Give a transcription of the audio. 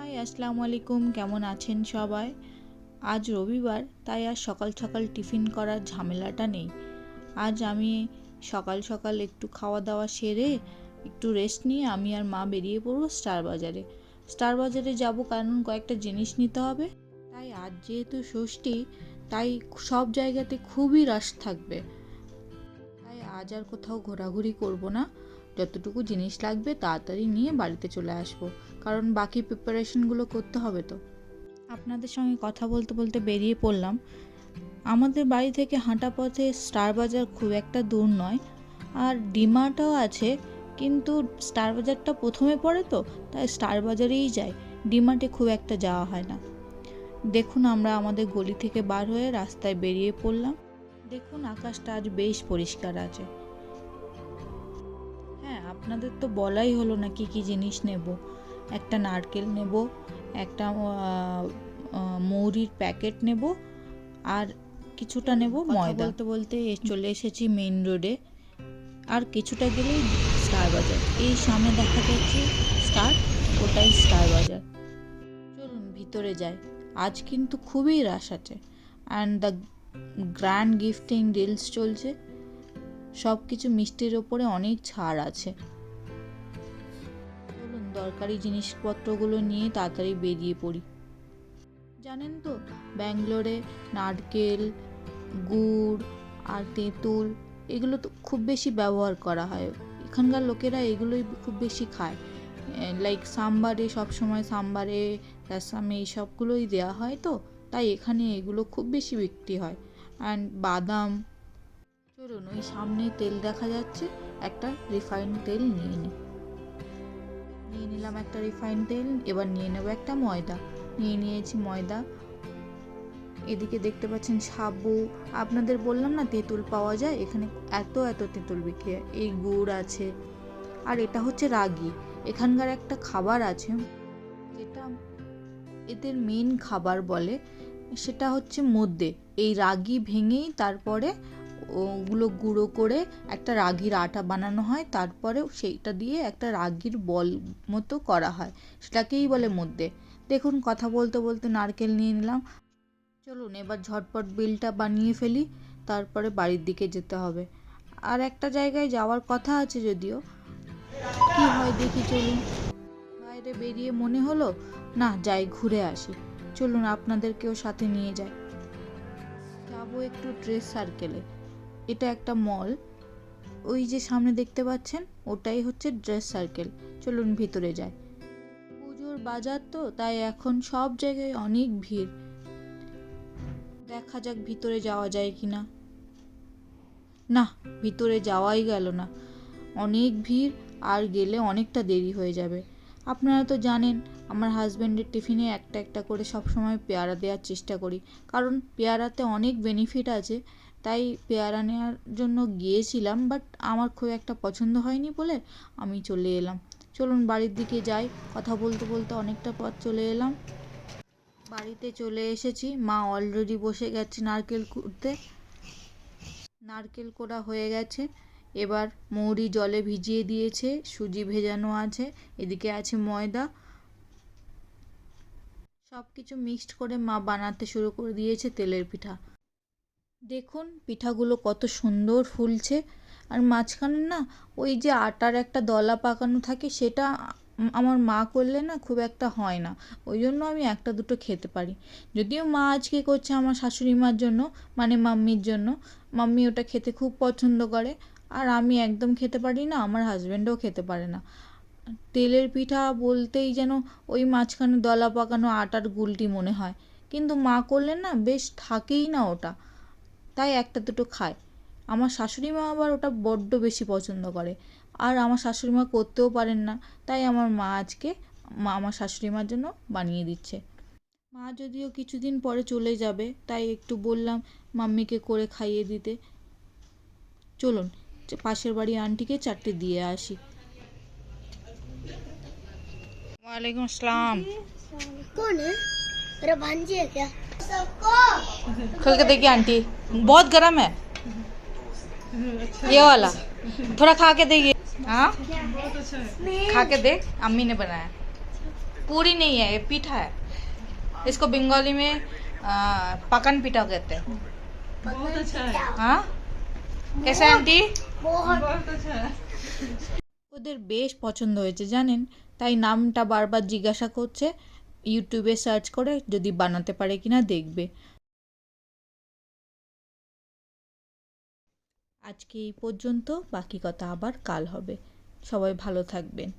High আসসালামু আলাইকুম, কেমন আছেন সবাই? আজ রবিবার, তাই আজ সকাল সকাল টিফিন করার ঝামেলাটা নেই। আজ আমি সকাল সকাল একটু খাওয়া দাওয়া সেরে একটু রেস্ট নিয়ে আমি আর মা বেরিয়ে পড়বো স্টার বাজারে যাব, কারণ কয়েকটা জিনিস নিতে হবে। তাই আজ যেহেতু ষষ্ঠী, তাই সব জায়গাতে খুবই রাশ থাকবে। তাই আজ আর কোথাও ঘোরাঘুরি করব না, যতটুকু জিনিস লাগবে তাড়াতাড়ি নিয়ে বাড়িতে চলে আসবো, কারণ বাকি প্রিপারেশনগুলো করতে হবে। তো আপনাদের সঙ্গে কথা বলতে বলতে বেরিয়ে পড়লাম। আমাদের বাড়ি থেকে হাঁটা পথে স্টার বাজার খুব একটা দূর নয়, আর ডিমার্টও আছে, কিন্তু স্টার বাজারটা প্রথমে পড়ে, তো তাই স্টার বাজারেই যাই, ডিমার্টে খুব একটা যাওয়া হয় না। দেখুন, আমরা আমাদের গলি থেকে বার হয়ে রাস্তায় বেরিয়ে পড়লাম। দেখুন, আকাশটা আজ বেশ পরিষ্কার আছে। হ্যাঁ, আপনাদের তো বলাই হলো না কি কি জিনিস নেব। একটা নারকেল নেব, একটা মৌরির প্যাকেট নেব, আর কিছুটা নেব ময়দা। বলতে বলতে চলে এসেছি মেইন রোডে, আর কিছুটা গেলেই স্টার বাজার। এই সামনে দেখা যাচ্ছে স্টার, ওটাই স্টার বাজার। চলুন ভিতরে যাই। আজ কিন্তু খুবই রাশ আছে, and the grand gifting deals চলছে। সব কিছু মিষ্টির ওপরে অনেক ছাড় আছে। চলুন দরকারি জিনিসপত্রগুলো নিয়ে তাড়াতাড়ি বেরিয়ে পড়ি। জানেন তো, ব্যাঙ্গালোরে নারকেল, গুড় আর তেঁতুল এগুলো তো খুব বেশি ব্যবহার করা হয়। এখানকার লোকেরা এগুলোই খুব বেশি খায়। লাইক সাম্বারে, সবসময় সাম্বারে, রাসামে এই সবগুলোই দেওয়া হয়, তো তাই এখানে এগুলো খুব বেশি বিক্রি হয়। অ্যান্ড বাদাম। চলুন, ওই সামনে তেল দেখা যাচ্ছে, একটা রিফাইন্ড তেল নিয়ে নিলাম একটা রিফাইন্ড তেল। এবার নিয়ে নেব একটা ময়দা। নিয়েছি ময়দা। এদিকে দেখতে পাচ্ছেন সাবু। আপনাদের বললাম না তেঁতুল পাওয়া যায় এখানে, এত তেঁতুল বিক্রি হয়। এই গুড় আছে, আর এটা হচ্ছে রাগি। এখানকার একটা খাবার আছে যেটা এদের মেন খাবার বলে, সেটা হচ্ছে মধ্যে এই রাগি ভেঙেই তারপরে ওগুলো গুঁড়ো করে একটা রাগির আটা বানানো হয়, তারপরে সেইটা দিয়ে একটা রাগির বল মতো করা হয়, সেটাকেই বলে মধ্যে। দেখুন, কথা বলতে বলতে নারকেল নিয়ে নিলাম। চলুন এবার ঝটপট বিলটা বানিয়ে ফেলি, তারপরে বাড়ির দিকে যেতে হবে। আর একটা জায়গায় যাওয়ার কথা আছে, যদিও কি হয় দেখি। চলুন, বাইরে বেরিয়ে মনে হলো না, যাই ঘুরে আসি। চলুন আপনাদেরকেও সাথে নিয়ে যাই। যাবো একটু ড্রেস সার্কেলে। এটা একটা মল, ওই যে সামনে দেখতে পাচ্ছেন, ওটাই হচ্ছে ড্রেস সার্কেল। চলুন ভিতরে যাই। পুজোর বাজার তো, তাই এখন সব জায়গায় অনেক ভিড়। দেখা যাক ভিতরে যাওয়া যায় কিনা। না, ভিতরে যাওয়াই গেল না, অনেক ভিড়, আর গেলে অনেকটা দেরি হয়ে যাবে। আপনারা তো জানেন, আমার হাজব্যান্ডের টিফিনে একটা একটা করে সবসময় পেয়ারা দেওয়ার চেষ্টা করি, কারণ পেয়ারাতে অনেক বেনিফিট আছে। তাই পেয়ারা নেওয়ার জন্য গিয়েছিলাম, বাট আমার খুব একটা পছন্দ হয়নি বলে আমি চলে এলাম। চলুন বাড়ির দিকে যাই। কথা বলতে বলতে অনেকটা পথ চলে এলাম। বাড়িতে চলে এসেছি, মা অলরেডি বসে গেছে নারকেল কুড়তে। নারকেল কোড়া হয়ে গেছে, এবার মৌরি জলে ভিজিয়ে দিয়েছে, সুজি ভেজানো আছে, এদিকে আছে ময়দা। সব কিছু মিক্সড করে মা বানাতে শুরু করে দিয়েছে তেলের পিঠা। দেখুন পিঠাগুলো কত সুন্দর ফুলছে, আর মাঝখানে না ওই যে আটার একটা দলা পাকানো থাকে, সেটা আমার মা করলে না খুব একটা হয় না, ওই জন্য আমি একটা দুটো খেতে পারি। যদিও মা আজকে করছে আমার শাশুড়ি মার জন্য, মানে মাম্মির জন্য। মাম্মি ওটা খেতে খুব পছন্দ করে, আর আমি একদম খেতে পারি না, আমার হাজব্যান্ডও খেতে পারে না। তেলের পিঠা বলতেই যেন ওই মাঝখানে দলা পাকানো আটার গুলটি মনে হয়, কিন্তু মা করলে না বেশ থাকেই না ওটা, তাই একটা দুটো খায়। আমার শাশুড়ি মা আবার ওটা বড্ড বেশি পছন্দ করে, আর আমার শাশুড়ি মা করতেও পারেন না, তাই আমার মা আজকে আমার শাশুড়ি মার জন্য বানিয়ে দিচ্ছে। মা যদিও কিছুদিন পরে চলে যাবে, তাই একটু বললাম মাম্মিকে করে খাইয়ে দিতে। চলুন পাশের বাড়ি আন্টিকে চারটে দিয়ে আসি। वालेकुम अस्सलाम। कौन है? मेरा भांजी है क्या? खोल के देखिए आंटी, बहुत गर्म है ये वाला, थोड़ा खा के देखिए। हाँ, खा के देख, अम्मी ने बनाया। पूरी नहीं है, ये पीठा है। इसको बंगाली में पकन पीठा कहते हैं। बहुत अच्छा है। हाँ, कैसा है आंटी? बहुत बहुत अच्छा है। ওদের বেশ পছন্দ হয়েছে জানেন, তাই নামটা বারবার জিজ্ঞাসা করছে। ইউটিউবে সার্চ করে যদি বানাতে পারে কিনা দেখবে। আজকে এই পর্যন্ত, বাকি কথা আবার কাল হবে। সবাই ভালো থাকবেন।